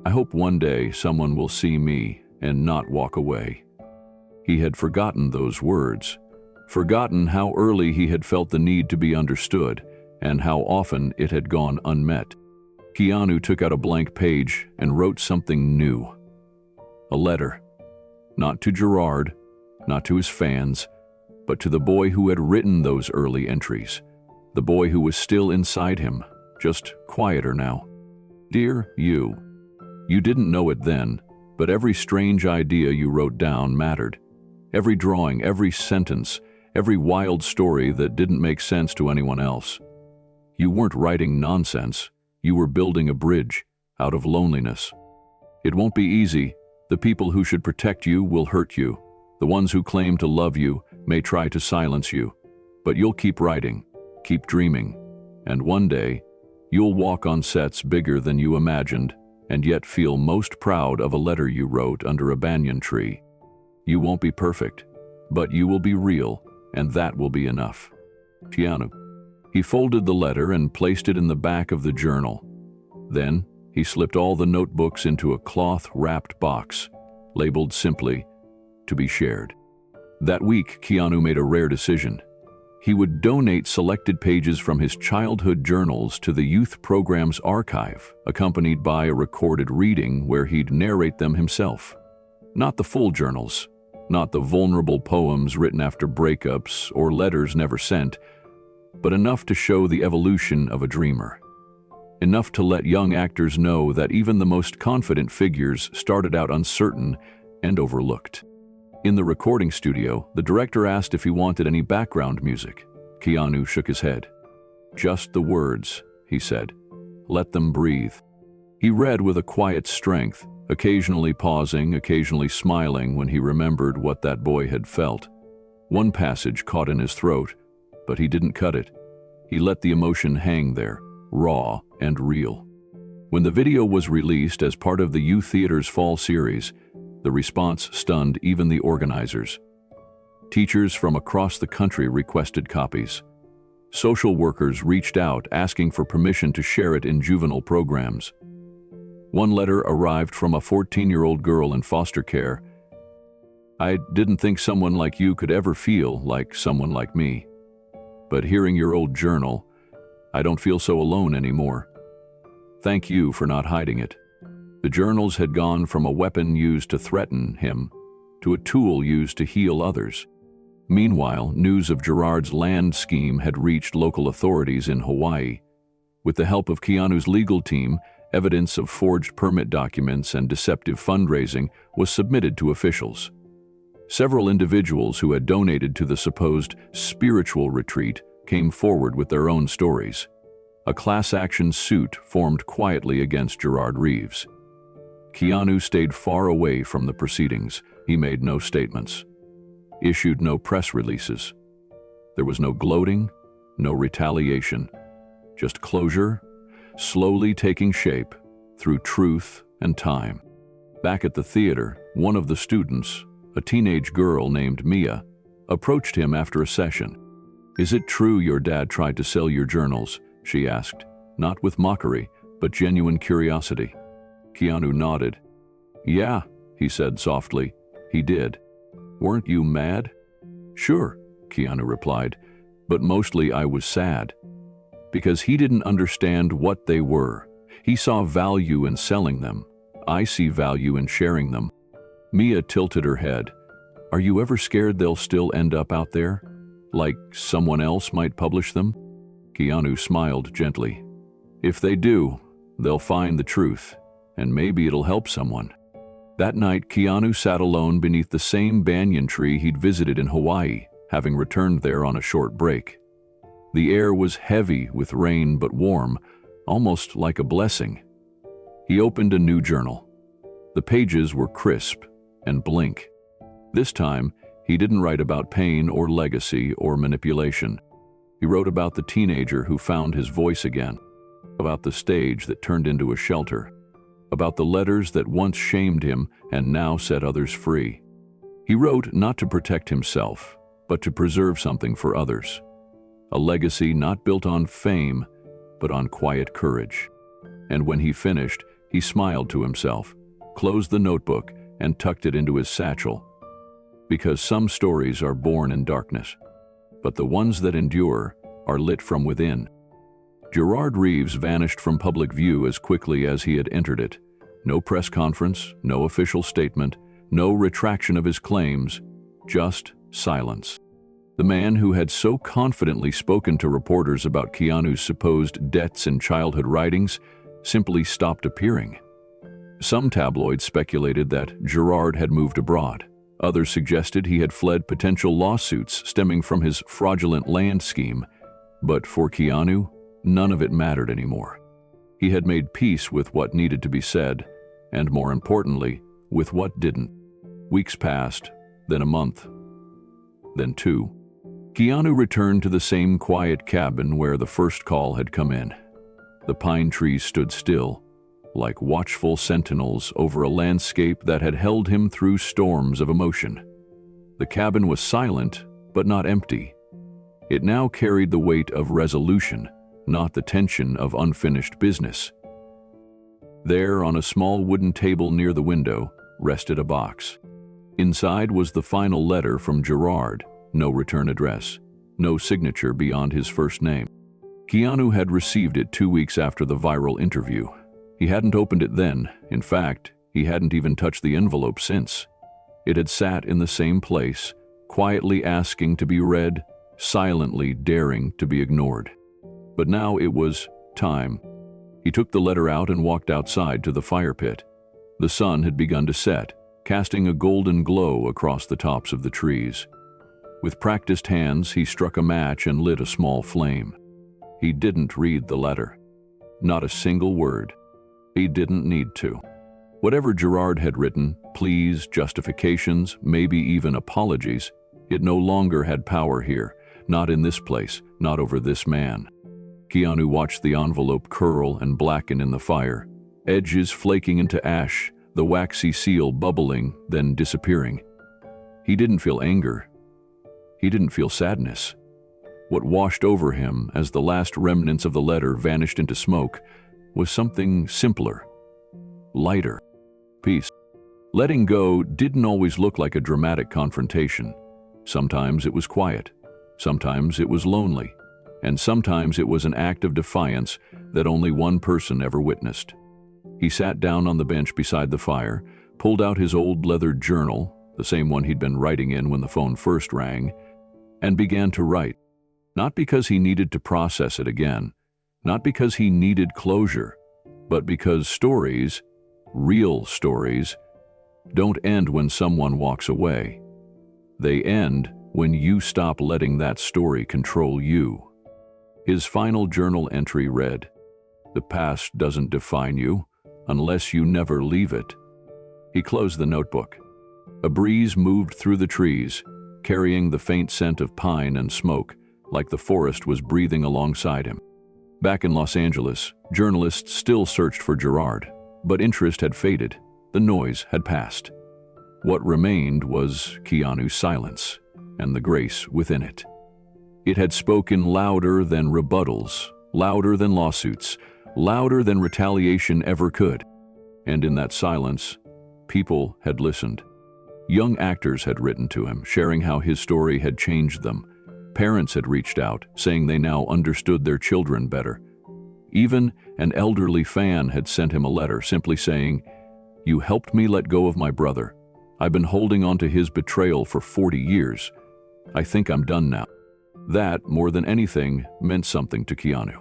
"I hope one day someone will see me and not walk away." He had forgotten those words, forgotten how early he had felt the need to be understood and how often it had gone unmet. Keanu took out a blank page and wrote something new. A letter. Not to Gerard, not to his fans, but to the boy who had written those early entries, the boy who was still inside him, just quieter now. "Dear you, you didn't know it then, but every strange idea you wrote down mattered. Every drawing, every sentence, every wild story that didn't make sense to anyone else. You weren't writing nonsense, you were building a bridge out of loneliness. It won't be easy. The people who should protect you will hurt you. The ones who claim to love you may try to silence you, but you'll keep writing, keep dreaming, and one day, you'll walk on sets bigger than you imagined and yet feel most proud of a letter you wrote under a banyan tree. You won't be perfect, but you will be real, and that will be enough. Keanu." He folded the letter and placed it in the back of the journal. Then, he slipped all the notebooks into a cloth-wrapped box, labeled simply, "To be shared." That week, Keanu made a rare decision. He would donate selected pages from his childhood journals to the youth program's archive, accompanied by a recorded reading where he'd narrate them himself. Not the full journals, not the vulnerable poems written after breakups or letters never sent, but enough to show the evolution of a dreamer. Enough to let young actors know that even the most confident figures started out uncertain and overlooked. In the recording studio, the director asked if he wanted any background music. Keanu shook his head. "Just the words," he said. "Let them breathe." He read with a quiet strength, occasionally pausing, occasionally smiling when he remembered what that boy had felt. One passage caught in his throat, but he didn't cut it. He let the emotion hang there, raw and real. When the video was released as part of the Youth Theater's fall series, the response stunned even the organizers. Teachers from across the country requested copies. Social workers reached out asking for permission to share it in juvenile programs. One letter arrived from a 14-year-old girl in foster care. "I didn't think someone like you could ever feel like someone like me. But hearing your old journal, I don't feel so alone anymore. Thank you for not hiding it." The journals had gone from a weapon used to threaten him to a tool used to heal others. Meanwhile, news of Gerard's land scheme had reached local authorities in Hawaii. With the help of Keanu's legal team, evidence of forged permit documents and deceptive fundraising was submitted to officials. Several individuals who had donated to the supposed spiritual retreat came forward with their own stories. A class-action suit formed quietly against Gerard Reeves. Keanu stayed far away from the proceedings. He made no statements, issued no press releases. There was no gloating, no retaliation, just closure, slowly taking shape through truth and time. Back at the theater, one of the students, a teenage girl named Mia, approached him after a session. "Is it true your dad tried to sell your journals?" she asked, not with mockery, but genuine curiosity. Keanu nodded. "Yeah," he said softly, "he did." "Weren't you mad?" "Sure," Keanu replied, "but mostly I was sad. Because he didn't understand what they were. He saw value in selling them. I see value in sharing them." Mia tilted her head. "Are you ever scared they'll still end up out there? Like someone else might publish them?" Keanu smiled gently. "If they do, they'll find the truth, and maybe it'll help someone." That night, Keanu sat alone beneath the same banyan tree he'd visited in Hawaii, having returned there on a short break. The air was heavy with rain but warm, almost like a blessing. He opened a new journal. The pages were crisp and blank. This time, he didn't write about pain or legacy or manipulation. He wrote about the teenager who found his voice again, about the stage that turned into a shelter, about the letters that once shamed him and now set others free. He wrote not to protect himself, but to preserve something for others. A legacy not built on fame, but on quiet courage. And when he finished, he smiled to himself, closed the notebook, and tucked it into his satchel. Because some stories are born in darkness, but the ones that endure are lit from within. Gerard Reeves vanished from public view as quickly as he had entered it. No press conference, no official statement, no retraction of his claims, just silence. The man who had so confidently spoken to reporters about Keanu's supposed debts in childhood writings simply stopped appearing. Some tabloids speculated that Gerard had moved abroad. Others suggested he had fled potential lawsuits stemming from his fraudulent land scheme. But for Keanu, none of it mattered anymore. He had made peace with what needed to be said, and more importantly, with what didn't. Weeks passed, then a month, then two. Keanu returned to the same quiet cabin where the first call had come in. The pine trees stood still, like watchful sentinels over a landscape that had held him through storms of emotion. The cabin was silent, but not empty. It now carried the weight of resolution, not the tension of unfinished business. There, on a small wooden table near the window, rested a box. Inside was the final letter from Gerard, no return address, no signature beyond his first name. Keanu had received it 2 weeks after the viral interview. He hadn't opened it then. In fact, he hadn't even touched the envelope since. It had sat in the same place, quietly asking to be read, silently daring to be ignored. But now it was time. He took the letter out and walked outside to the fire pit. The sun had begun to set, casting a golden glow across the tops of the trees. With practiced hands, he struck a match and lit a small flame. He didn't read the letter. Not a single word. He didn't need to. Whatever Gerard had written, pleas, justifications, maybe even apologies, it no longer had power here, not in this place, not over this man. Keanu watched the envelope curl and blacken in the fire, edges flaking into ash, the waxy seal bubbling, then disappearing. He didn't feel anger. He didn't feel sadness. What washed over him as the last remnants of the letter vanished into smoke was something simpler, lighter, peace. Letting go didn't always look like a dramatic confrontation. Sometimes it was quiet, sometimes it was lonely, and sometimes it was an act of defiance that only one person ever witnessed. He sat down on the bench beside the fire, pulled out his old leather journal, the same one he'd been writing in when the phone first rang, and began to write. Not because he needed to process it again, not because he needed closure, but because stories, real stories, don't end when someone walks away. They end when you stop letting that story control you. His final journal entry read, "The past doesn't define you unless you never leave it." He closed the notebook. A breeze moved through the trees, carrying the faint scent of pine and smoke, like the forest was breathing alongside him. Back in Los Angeles, journalists still searched for Gerard, but interest had faded. The noise had passed. What remained was Keanu's silence, and the grace within it. It had spoken louder than rebuttals, louder than lawsuits, louder than retaliation ever could. And in that silence, people had listened. Young actors had written to him, sharing how his story had changed them. Parents had reached out, saying they now understood their children better. Even an elderly fan had sent him a letter, simply saying, "You helped me let go of my brother. I've been holding on to his betrayal for 40 years. I think I'm done now." That, more than anything, meant something to Keanu.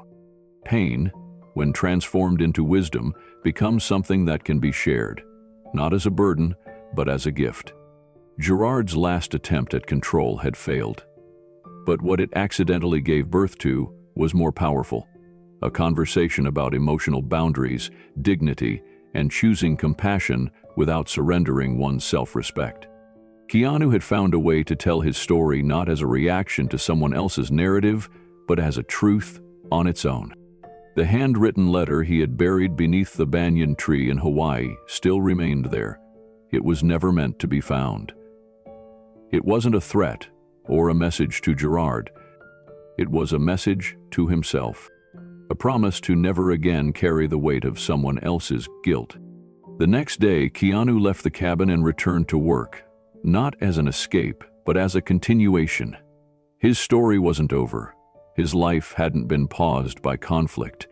Pain, when transformed into wisdom, becomes something that can be shared, not as a burden, but as a gift. Gerard's last attempt at control had failed. But what it accidentally gave birth to was more powerful. A conversation about emotional boundaries, dignity, and choosing compassion without surrendering one's self-respect. Keanu had found a way to tell his story not as a reaction to someone else's narrative, but as a truth on its own. The handwritten letter he had buried beneath the banyan tree in Hawaii still remained there. It was never meant to be found. It wasn't a threat or a message to Gerard. It was a message to himself, a promise to never again carry the weight of someone else's guilt. The next day, Keanu left the cabin and returned to work, not as an escape, but as a continuation. His story wasn't over. His life hadn't been paused by conflict.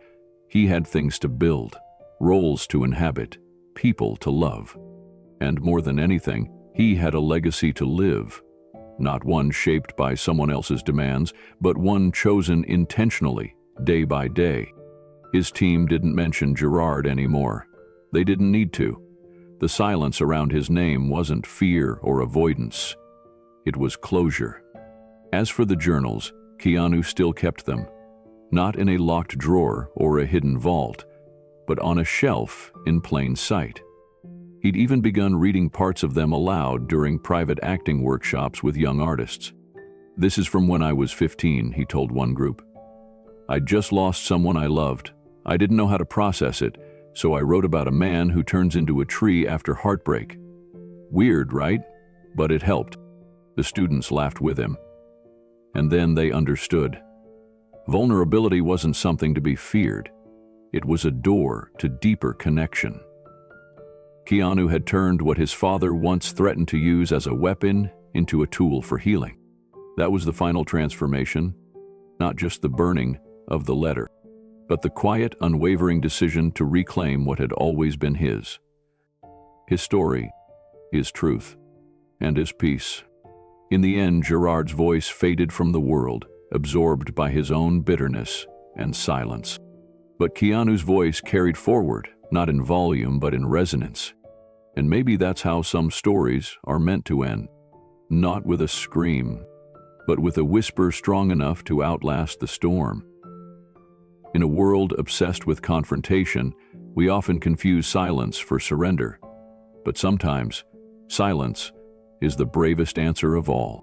He had things to build, roles to inhabit, people to love. And more than anything, he had a legacy to live. Not one shaped by someone else's demands, but one chosen intentionally, day by day. His team didn't mention Gerard anymore. They didn't need to. The silence around his name wasn't fear or avoidance. It was closure. As for the journals, Keanu still kept them, not in a locked drawer or a hidden vault, but on a shelf in plain sight. He'd even begun reading parts of them aloud during private acting workshops with young artists. "This is from when I was 15, he told one group. "I'd just lost someone I loved. I didn't know how to process it, so I wrote about a man who turns into a tree after heartbreak. Weird, right? But it helped." The students laughed with him. And then they understood. Vulnerability wasn't something to be feared. It was a door to deeper connection. Keanu had turned what his father once threatened to use as a weapon into a tool for healing. That was the final transformation, not just the burning of the letter, but the quiet, unwavering decision to reclaim what had always been his. His story, his truth, and his peace. In the end, Gerard's voice faded from the world, absorbed by his own bitterness and silence. But Keanu's voice carried forward, not in volume but in resonance. And maybe that's how some stories are meant to end. Not with a scream, but with a whisper strong enough to outlast the storm. In a world obsessed with confrontation, we often confuse silence for surrender. But sometimes, silence is the bravest answer of all.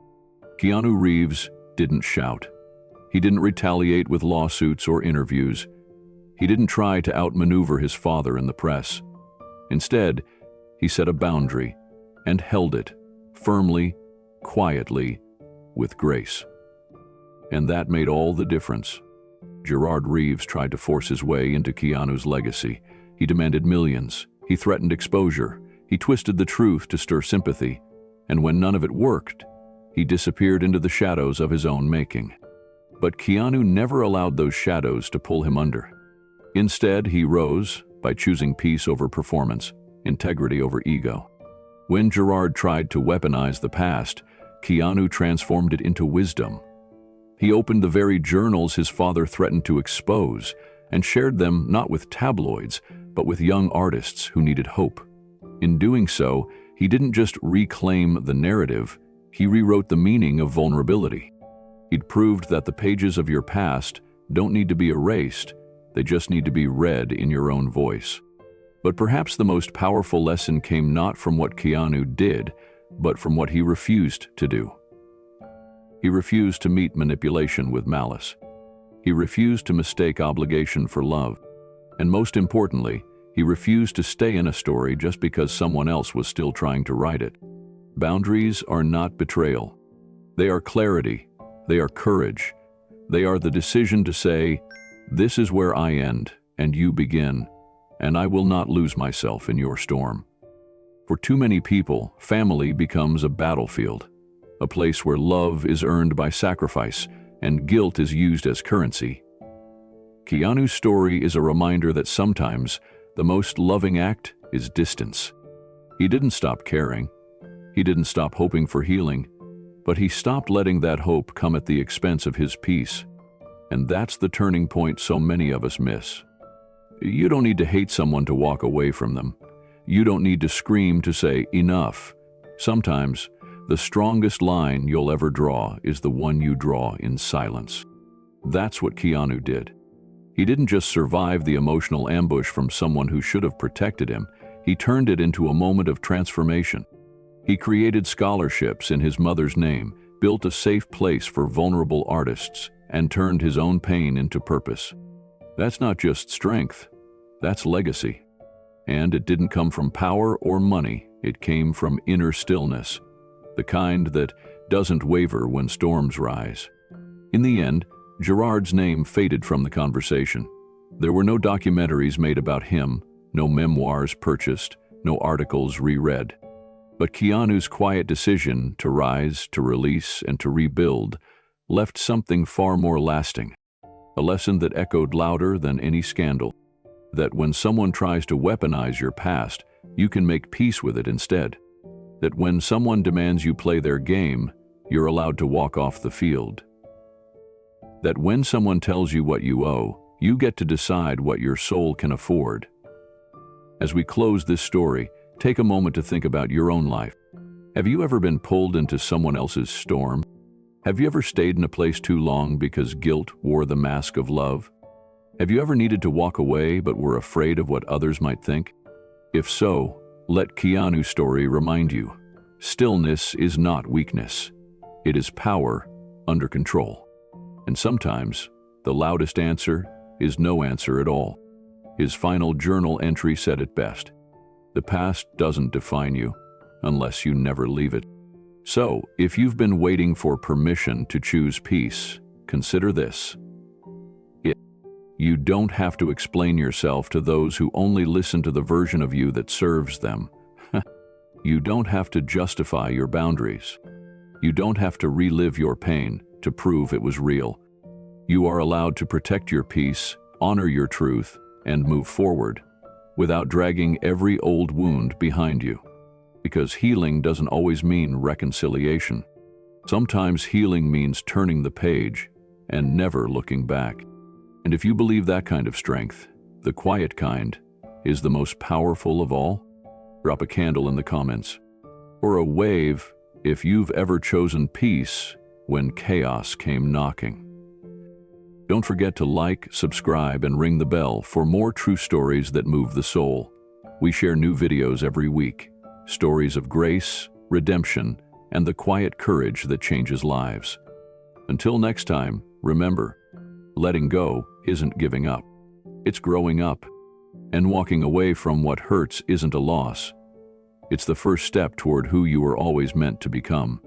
Keanu Reeves didn't shout. He didn't retaliate with lawsuits or interviews. He didn't try to outmaneuver his father in the press. Instead, he set a boundary and held it firmly, quietly, with grace. And that made all the difference. Gerard Reeves tried to force his way into Keanu's legacy. He demanded millions. He threatened exposure. He twisted the truth to stir sympathy. And when none of it worked, he disappeared into the shadows of his own making. But Keanu never allowed those shadows to pull him under. Instead, he rose by choosing peace over performance, integrity over ego. When Gerard tried to weaponize the past, Keanu transformed it into wisdom. He opened the very journals his father threatened to expose and shared them not with tabloids, but with young artists who needed hope. In doing so, he didn't just reclaim the narrative, he rewrote the meaning of vulnerability. He'd proved that the pages of your past don't need to be erased, they just need to be read in your own voice. But perhaps the most powerful lesson came not from what Keanu did, but from what he refused to do. He refused to meet manipulation with malice. He refused to mistake obligation for love. And most importantly, he refused to stay in a story just because someone else was still trying to write it. Boundaries are not betrayal. They are clarity. They are courage. They are the decision to say, "This is where I end, and you begin, and I will not lose myself in your storm." For too many people, family becomes a battlefield, a place where love is earned by sacrifice and guilt is used as currency. Keanu's story is a reminder that sometimes the most loving act is distance. He didn't stop caring. He didn't stop hoping for healing, but he stopped letting that hope come at the expense of his peace. And that's the turning point so many of us miss. You don't need to hate someone to walk away from them. You don't need to scream to say enough. Sometimes, the strongest line you'll ever draw is the one you draw in silence. That's what Keanu did. He didn't just survive the emotional ambush from someone who should have protected him, he turned it into a moment of transformation. He created scholarships in his mother's name, built a safe place for vulnerable artists, and turned his own pain into purpose. That's not just strength, that's legacy. And it didn't come from power or money, it came from inner stillness, the kind that doesn't waver when storms rise. In the end, Gerard's name faded from the conversation. There were no documentaries made about him, no memoirs purchased, no articles reread. But Keanu's quiet decision to rise, to release, and to rebuild left something far more lasting. A lesson that echoed louder than any scandal. That when someone tries to weaponize your past, you can make peace with it instead. That when someone demands you play their game, you're allowed to walk off the field. That when someone tells you what you owe, you get to decide what your soul can afford. As we close this story, take a moment to think about your own life. Have you ever been pulled into someone else's storm? Have you ever stayed in a place too long because guilt wore the mask of love? Have you ever needed to walk away but were afraid of what others might think? If so, let Keanu's story remind you, stillness is not weakness. It is power under control. And sometimes, the loudest answer is no answer at all. His final journal entry said it best. The past doesn't define you unless you never leave it. So, if you've been waiting for permission to choose peace, consider this. You don't have to explain yourself to those who only listen to the version of you that serves them. You don't have to justify your boundaries. You don't have to relive your pain to prove it was real. You are allowed to protect your peace, honor your truth, and move forward without dragging every old wound behind you. Because healing doesn't always mean reconciliation. Sometimes healing means turning the page and never looking back. And if you believe that kind of strength, the quiet kind, is the most powerful of all, drop a candle in the comments. Or a wave if you've ever chosen peace when chaos came knocking. Don't forget to like, subscribe, and ring the bell for more true stories that move the soul. We share new videos every week, stories of grace, redemption, and the quiet courage that changes lives. Until next time, remember, letting go isn't giving up. It's growing up. And walking away from what hurts isn't a loss. It's the first step toward who you were always meant to become.